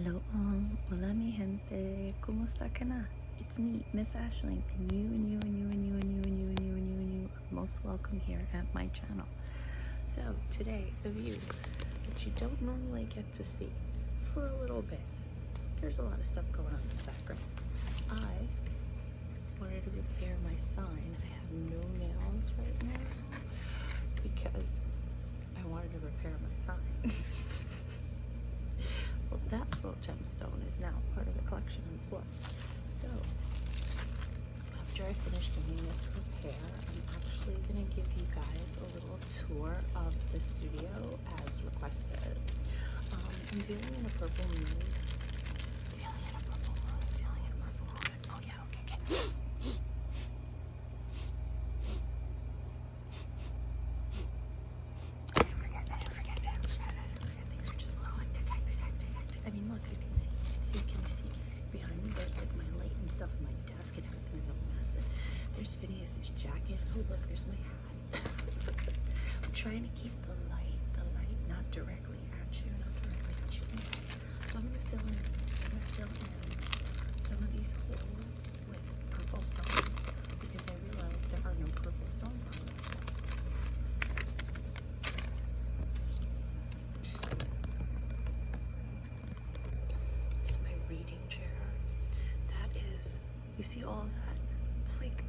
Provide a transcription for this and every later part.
Hello, hola mi gente, ¿cómo está cana? It's me, Miss Ashling, and you and you and you and you and you and you and you and you and you are most welcome here at my channel. So today, a view that you don't normally get to see for a little bit. There's a lot of stuff going on in the background. I wanted to repair my sign. I have no nails right now because I wanted to repair my sign. Well, that little gemstone is now part of the collection on the floor. So, after I finish doing this repair, I'm actually going to give you guys a little tour of the studio as requested. I'm feeling in a purple mood. Feeling in a purple mood. Feeling in a purple mood. Oh yeah, okay. I didn't forget. Things are just a little hectic. I mean, look, you can see. Can you see behind me? There's like my light and stuff on my desk, and everything is a mess. And there's Phineas's jacket. Oh, look, there's my hat. I'm trying to keep the light not directly at you, So I'm gonna fill in some of these holes with purple stones because I realized there are no purple stones on this one. This is my reading chair. That is, you see all of that? It's like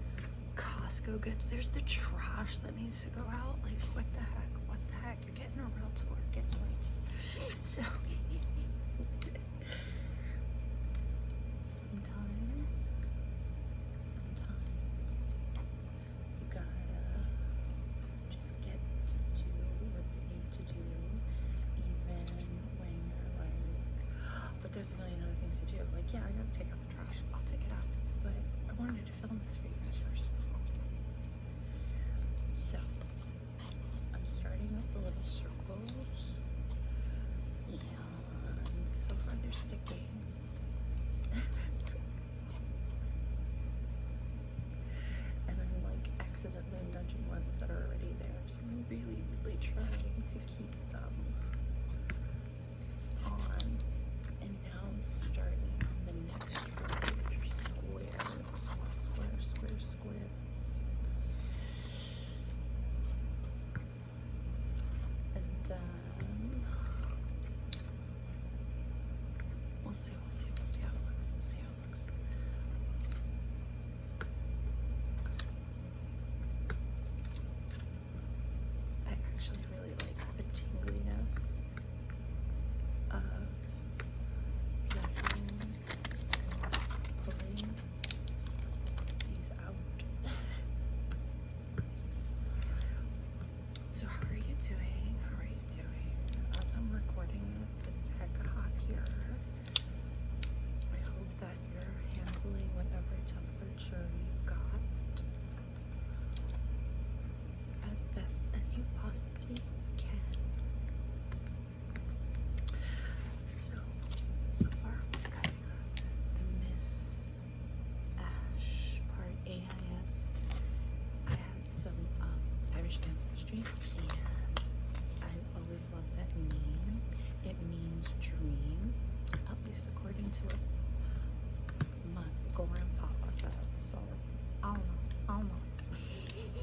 Costco goods. There's the trash that needs to go out. Like, what the heck? You're getting a real tour. So, sometimes you gotta just get to do what you need to do, even when you're like, but there's a million other things to do. Like, yeah, I gotta take out the trash. I'll take it out. But I wanted to film this for you guys first. So, I'm starting with the little circles. And so far they're sticking. And I'm like accidentally nudging ones that are already there. So I'm really trying to keep them on. And now I'm starting on the next row, which are squares. And then we'll see how it looks. I actually really like the tingliness of pulling these out. So how are you doing? As I'm recording this, it's hecka hot here. I hope that you're handling whatever temperature you've got as best as you possibly can. So far we've got the Miss Ash part AIS. I have some Irish ancestry, and I've always loved that name. It means dream, at least according to what my grandpa said. So I don't know. It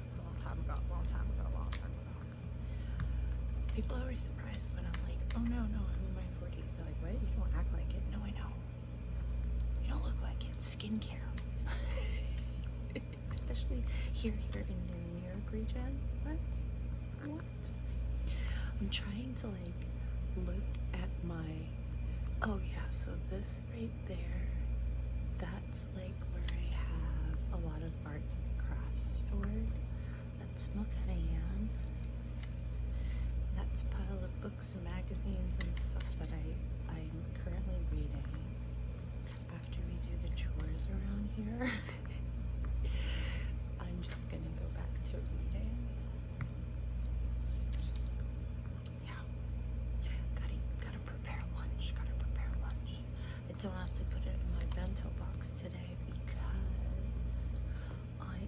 was a long time ago. People are always surprised when I'm like, oh no, I'm in my 40s. They're like, what? You don't act like it. No, I know. You don't look like it. Skincare. Especially here in the New York region. What? I'm trying to like look at my, oh yeah, so this right there, that's like where I have a lot of arts and crafts stored. That's my fan. That's a pile of books and magazines and stuff that I'm currently reading after we do the chores around here. I'm just gonna go back to reading. Yeah. Gotta prepare lunch. I don't have to put it in my bento box today because I'm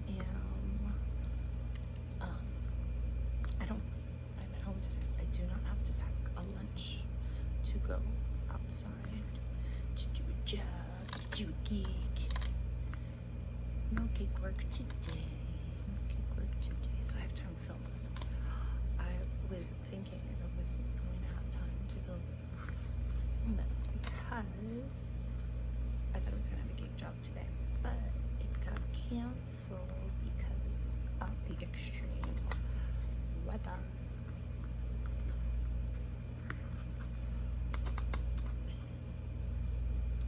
at home today. I do not have to pack a lunch to go job. Did you gig? No gig work today. No gig work today. So I have time to film this. I was thinking I wasn't going to have time to film this because I thought I was going to have a gig job today, but it got canceled because of the extreme weather.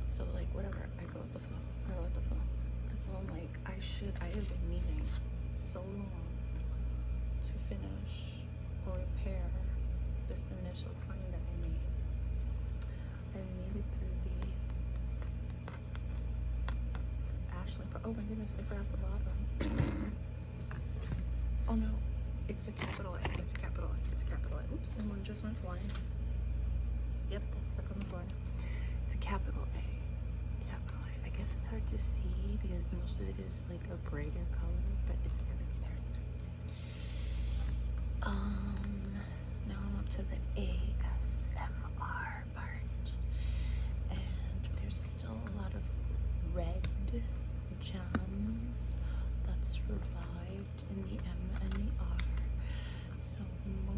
So like whatever, I go with the flow. And so I'm like, I have been meaning so long to finish or repair this initial sign that I made. I made it through the Ashley, oh my goodness, I forgot the bottom. Oh no, it's a capital A, it's a capital A, it's a capital A. Oops, and one just went flying. Yep, that's stuck on the floor. It's a capital A. Capital A. I guess it's hard to see because most of it is like a brighter color, but it's there, it's there, it's there. Now I'm up to the ASMR part. And there's still a lot of red gems that's revived in the M and the R. So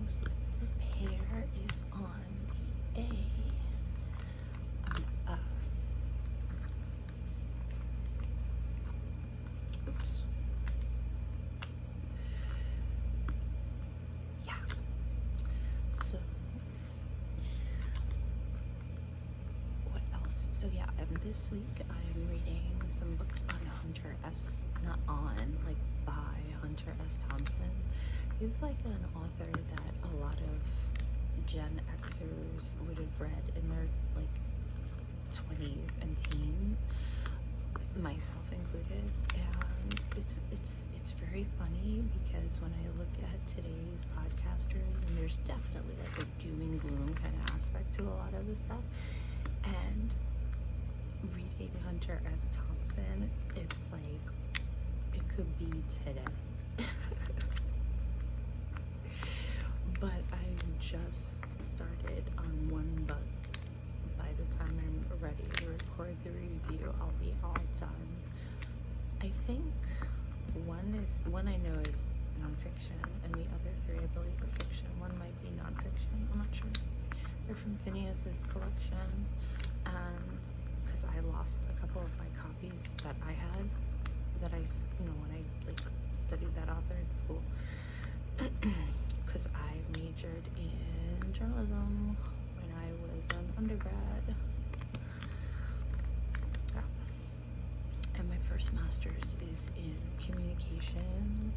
most of the repair is on the A. Oops. Yeah. So what else? So yeah, this week I'm reading some books on Hunter S. Not on, like by Hunter S. Thompson. He's like an author that a lot of Gen Xers would have read in their like 20s and teens, myself included, and it's very funny because when I look at today's podcasters, and there's definitely like a doom and gloom kind of aspect to a lot of this stuff, and reading Hunter S. Thompson, it's like it could be today. But I just started on one book. By the time I'm ready to record the review, I'll be all done. I think one I know is nonfiction, and the other three I believe are fiction. One might be nonfiction, I'm not sure. They're from Phineas's collection, and because I lost a couple of my copies that I had, that I, when I like studied that author in school, because I majored in journalism when I was an undergrad. Yeah. And my first master's is in communication.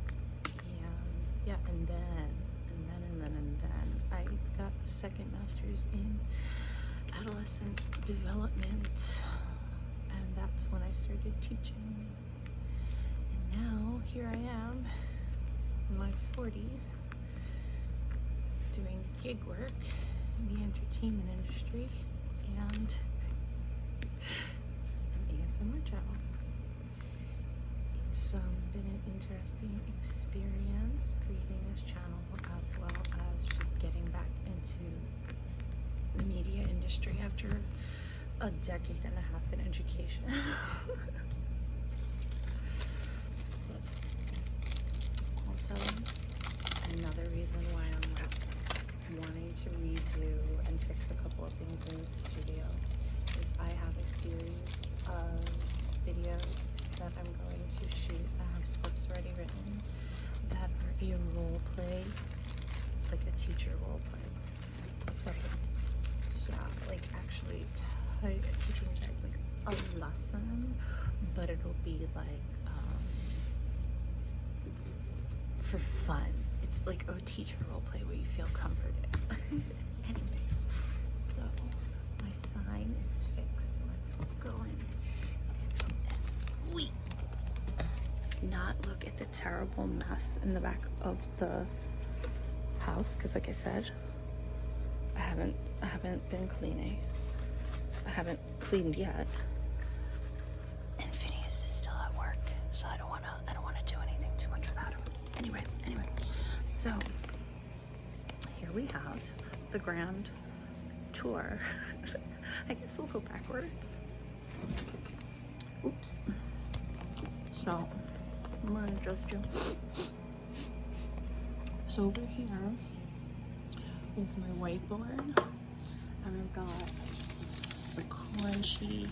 And then I got the second master's in adolescent development, and that's when I started teaching. And now here I am in my 40s doing gig work in the entertainment industry and an ASMR channel. It's been an interesting experience creating this channel, as well as just getting back into the media industry after a decade and a half in education. Also, another reason why I'm like wanting to redo and fix a couple of things in the studio is I have a series of videos that I'm going to shoot. I have scripts already written that are a role play, like a teacher role play. So yeah, like actually teaching you guys like a lesson, but it'll be like for fun. It's like a teacher role play where you feel comforted. Anyway, so my sign is fixed. Let's go in. We not look at the terrible mess in the back of the house, because like I said, I haven't been cleaning. I haven't cleaned yet. And Phineas is still at work, so I don't wanna do anything too much without him. Anyway, so here we have the grand tour. I guess we'll go backwards. Oops. So I'm gonna adjust you. So over here is my whiteboard, and I've got the crunchy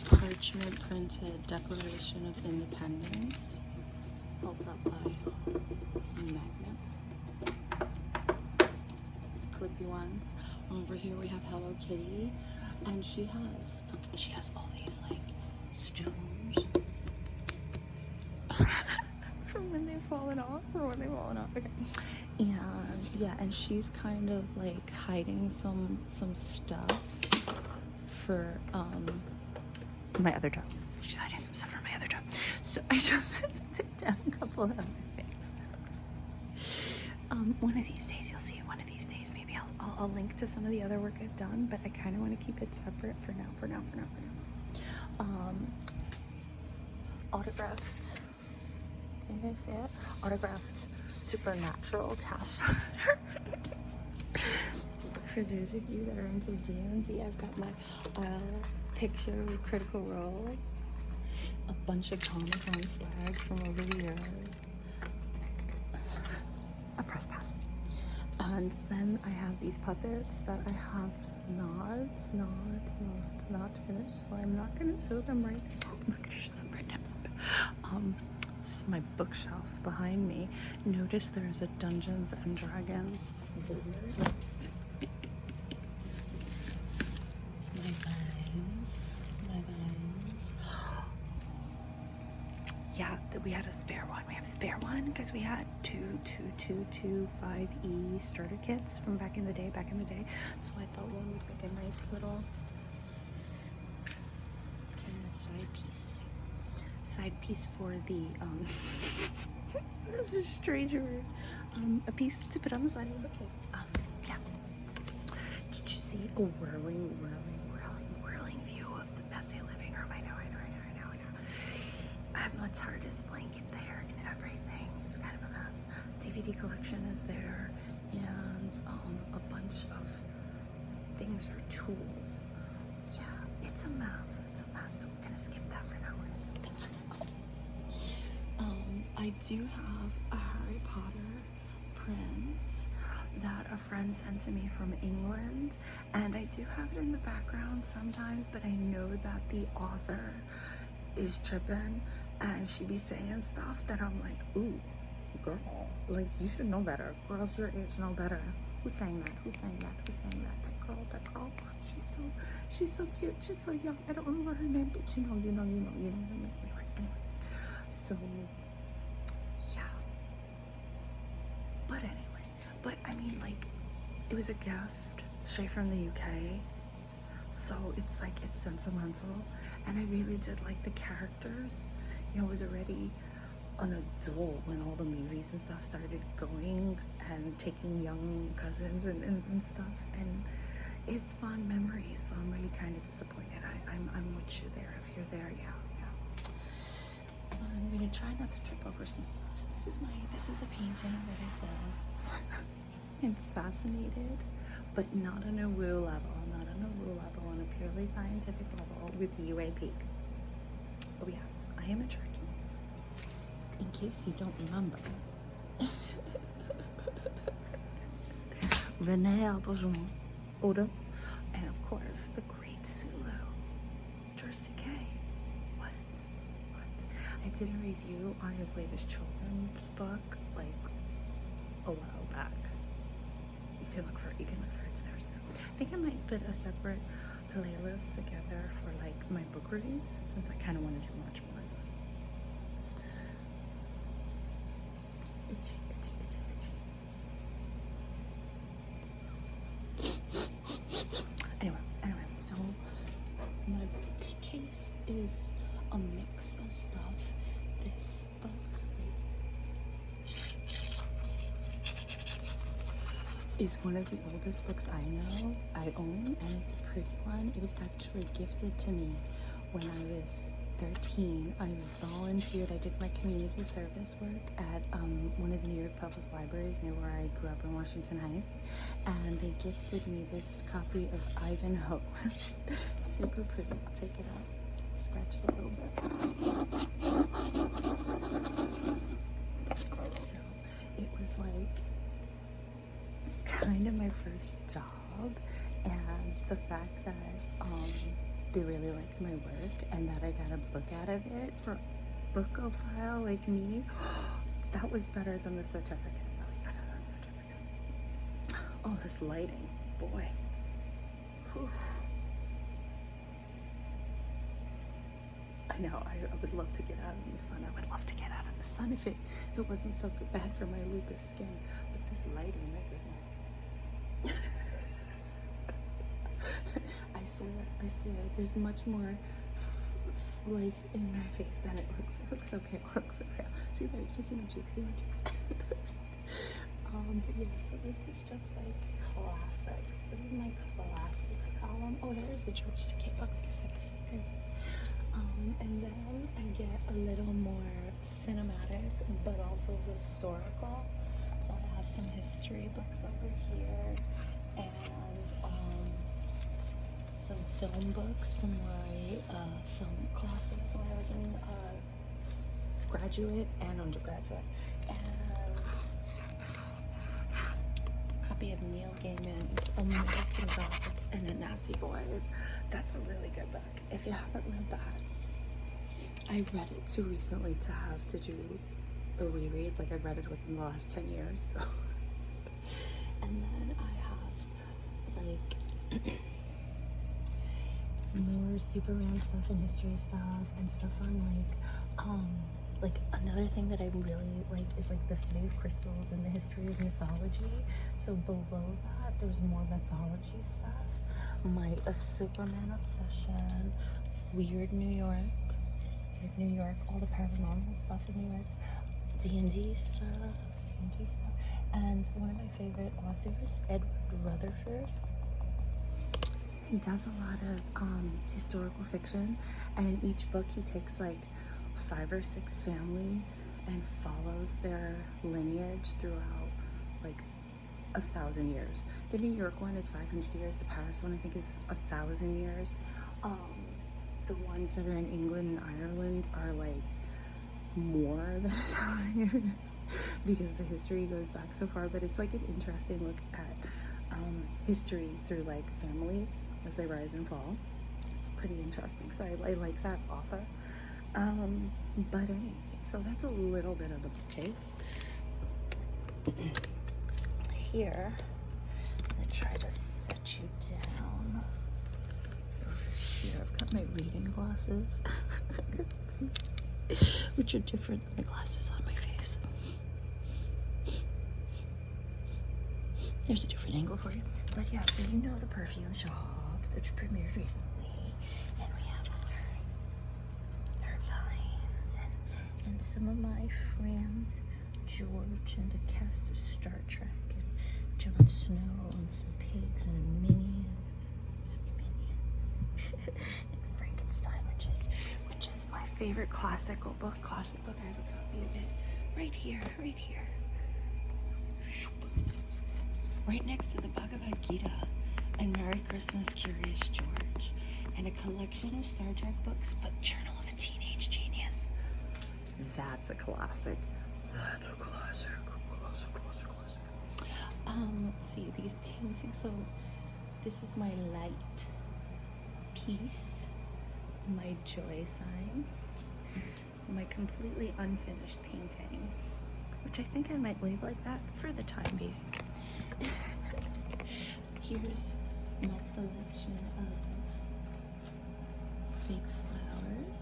parchment printed Declaration of Independence, held up by some magnets, clippy ones. Over here we have Hello Kitty, and she has all these like stones from when they've fallen off, okay. And yeah, and she's kind of like hiding some stuff for my other job. She's hiding some stuff for my other job. So I just had to take down a couple of other things. One of these days you'll see. One of these days maybe I'll link to some of the other work I've done, but I kind of want to keep it separate for now. Autographed. Can you guys see it? Autographed Supernatural cast poster. For those of you that are into D&D, I've got my picture with Critical Role, a bunch of Comic-Con swag from over the years, a press pass, and then I have these puppets that I have not finished, so I'm not gonna show them right now. This is my bookshelf behind me. Notice there's a Dungeons and Dragons board. It's my vines. Yeah, we had a spare one. We have a spare one because we had two 5E starter kits from back in the day. So I thought one would make a nice little kind of side piece for the this is a strange word. A piece to put on the side of the bookcase. Yeah. Did you see a whirling view of the messy living room? I know. It's hard as blanket there and everything. It's kind of a mess. DVD collection is there, and a bunch of things for tools. Yeah, it's a mess. So we're gonna skip that for now. I do have a Harry Potter print that a friend sent to me from England, and I do have it in the background sometimes, but I know that the author is tripping, and she be saying stuff that I'm like, ooh, girl, like, you should know better. Girls your age know better. Who sang that? That girl. She's so cute. She's so young. I don't remember her name, but you know her name. Anyway, so yeah. But I mean, like, it was a gift straight from the UK, so it's like, it's sentimental, and I really did like the characters. You know, I was already an adult when all the movies and stuff started going and taking young cousins and stuff, and it's fond memories, so I'm really kind of disappointed. I'm with you there. If you're there, yeah. I'm gonna try not to trip over some stuff. This is a painting that I did. I'm fascinated, but not on a woo level, on a purely scientific level with the UAP. Oh yes, I am a turkey. In case you don't remember. Renee Albajon, Oda, and of course the great Sulu, Jersey K. What? I did a review on his latest children's book like a while back. You can look for it. It's there. I think I might put a separate playlist together for like my book reviews, since I kind of want to do much more of those. Itchy. Anyway, so my bookcase is a mix of stuff. This book is one of the oldest books I own, and it's a pretty one. It was actually gifted to me when I was 13, I volunteered. I did my community service work at one of the New York Public Libraries near where I grew up in Washington Heights, and they gifted me this copy of Ivanhoe. Super pretty. I'll take it out, scratch it a little bit. So it was like kind of my first job, and the fact that they really liked my work and that I got a book out of it for bookophile like me, that was better than the certificate. That was better than the certificate. Oh, this lighting, boy. Whew. I know, I would love to get out in the sun. I would love to get out in the sun if it wasn't so bad for my lupus skin. But this lighting, my goodness. I swear, there's much more life in my face than it looks. It looks so pale, See that? You see my cheeks, But yeah, so this is just like classics. This is my classics column. Oh, there is the George Takei book. There's it. And then I get a little more cinematic, but also historical. So I have some history books over here, and some film books from my film classes when I was in graduate and undergraduate, and a copy of Neil Gaiman's American Gods and the Nazi Boys. That's a really good book. If you haven't read that, I read it too recently to have to do a reread. Like, I read it within the last 10 years, so. And then I have like more Superman stuff and history stuff and stuff on like another thing that I really like is like the study of crystals and the history of mythology. So below that there's more mythology stuff. A Superman obsession, weird New York, all the paranormal stuff in New York, D&D stuff, and one of my favorite authors, Edward Rutherford. He does a lot of historical fiction, and in each book he takes like 5 or 6 families and follows their lineage throughout like 1,000 years. The New York one is 500 years. The Paris one I think is 1,000 years. The ones that are in England and Ireland are like more than 1,000 years because the history goes back so far. But it's like an interesting look at history through like families as they rise and fall. It's pretty interesting. So I like that author. But anyway, so that's a little bit of the bookcase. Here, I'm gonna try to set you down. Over here, I've got my reading glasses, which are different than the glasses on my face. There's a different angle for you. But yeah, so you know the perfume shop that premiered recently, and we have all our vines and some of my friends, George and the cast of Star Trek, and Jon Snow, and some pigs, and a minion, and Frankenstein, which is my favorite classical book. I have a copy of it right here. Right next to the Bhagavad Gita and Merry Christmas, Curious George, and a collection of Star Trek books, but Journal of a Teenage Genius. That's a classic. Classic. Let's see, these paintings. So this is my light piece, my joy sign, my completely unfinished painting, which I think I might leave like that for the time being. Here's my collection of fake flowers,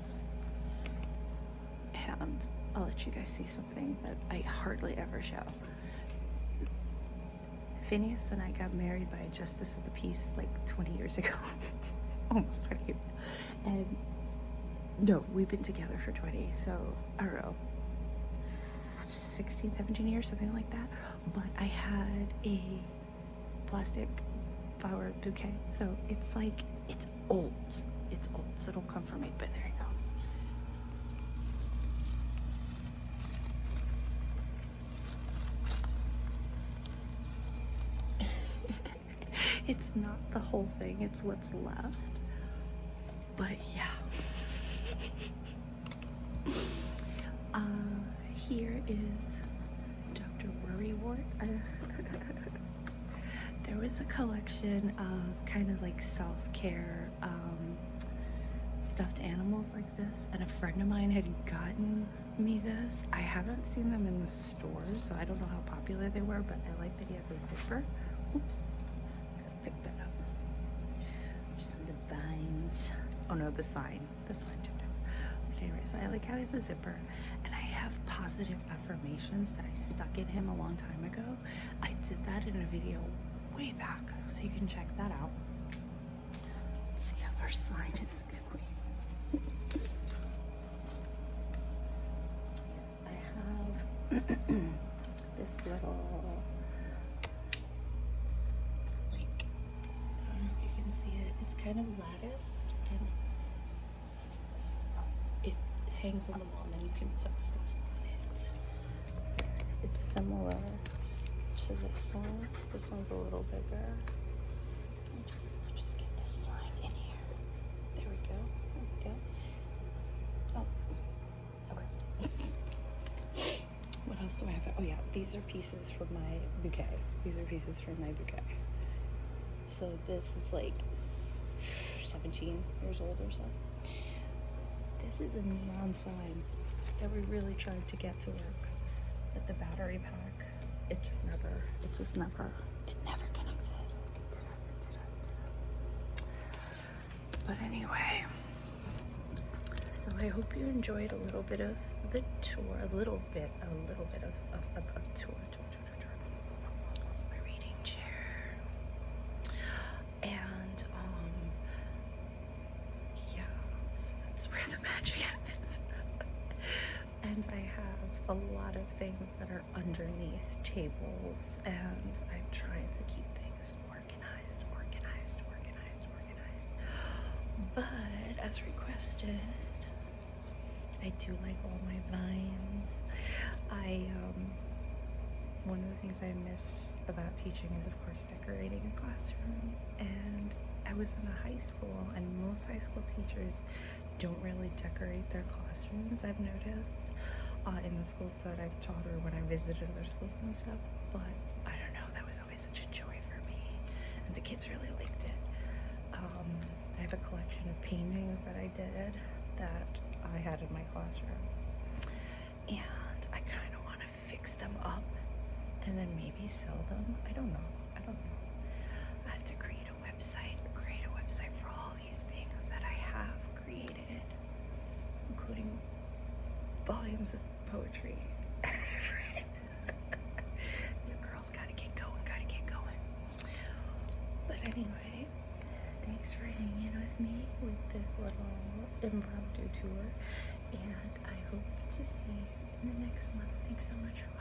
and I'll let you guys see something that I hardly ever show. Phineas and I got married by a justice of the peace like 20 years ago. Almost 20 years ago. And no, we've been together for 20, so I don't know, 16, 17 years, something like that. But I had a plastic flower bouquet, so it's like, it's old, so don't come for me, but there you go. It's not the whole thing, it's what's left. But yeah. Here is Dr. Worrywart. There was a collection of kind of like self-care stuffed animals like this, and a friend of mine had gotten me this. I haven't seen them in the stores, so I don't know how popular they were, but I like that he has a zipper. Oops, gotta pick that up. Just some of the vines. Oh no, the sign too. But anyways, I like how he has a zipper, and I have positive affirmations that I stuck in him a long time ago. I did that in a video way back, so you can check that out. Let's see how our sign is going. I have this little, like, I don't know if you can see it. It's kind of latticed, and it hangs on the wall, and then you can put stuff on it. It's similar to this one. This one's a little bigger. I'll just get this sign in here. There we go. There we go. Oh, okay. What else do I have? Oh yeah, these are pieces from my bouquet. So this is like 17 years old or so. This is a neon sign that we really tried to get to work, but the battery pack, it never connected. It didn't. But anyway, so I hope you enjoyed a little bit of the tour, a little bit of tour. That's my reading chair. And yeah, so that's where the magic happens. And I have a lot of things that are underneath tables, and I'm trying to keep things organized. But as requested, I do like all my vines. One of the things I miss about teaching is, of course, decorating a classroom. And I was in a high school, and most high school teachers don't really decorate their classrooms, I've noticed, in the schools that I've taught or when I visited other schools and stuff. But I don't know, that was always such a joy for me, and the kids really liked it. I have a collection of paintings that I did that I had in my classrooms, and I kind of want to fix them up and then maybe sell them. I don't know. I have to create a website for all these things that I have created, including volumes of poetry that I've written. You girls gotta get going. But anyway, thanks for hanging with me with this little impromptu tour, and I hope to see you in the next one. Thanks so much for watching.